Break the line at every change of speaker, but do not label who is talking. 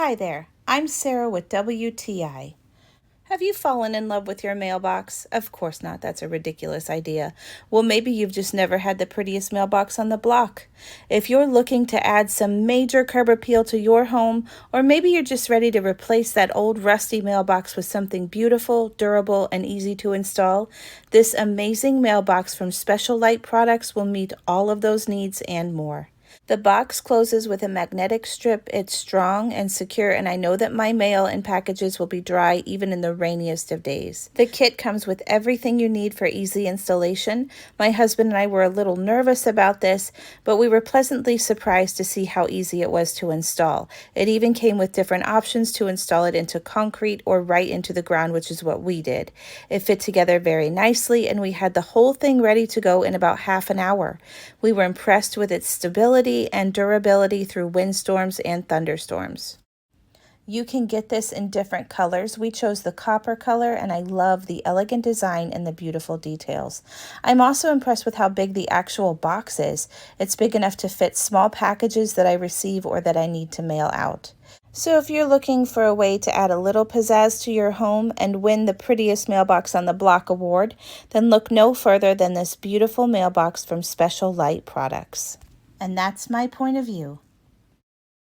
Hi there, I'm Sarah with WTI. Have you fallen in love with your mailbox? Of course not, that's a ridiculous idea. Well, maybe you've just never had the prettiest mailbox on the block. If you're looking to add some major curb appeal to your home, or maybe you're just ready to replace that old rusty mailbox with something beautiful, durable, and easy to install, this amazing mailbox from Special Lite products will meet all of those needs and more. The box closes with a magnetic strip. It's strong and secure, and I know that my mail and packages will be dry even in the rainiest of days. The kit comes with everything you need for easy installation. My husband and I were a little nervous about this, but we were pleasantly surprised to see how easy it was to install. It even came with different options to install it into concrete or right into the ground, which is what we did. It fit together very nicely, and we had the whole thing ready to go in about half an hour. We were impressed with its stability and durability through windstorms and thunderstorms. You can get this in different colors. We chose the copper color, and I love the elegant design and the beautiful details. I'm also impressed with how big the actual box is. It's big enough to fit small packages that I receive or that I need to mail out. So if you're looking for a way to add a little pizzazz to your home and win the Prettiest Mailbox on the Block award, then look no further than this beautiful mailbox from Special Lite products. And that's my point of view.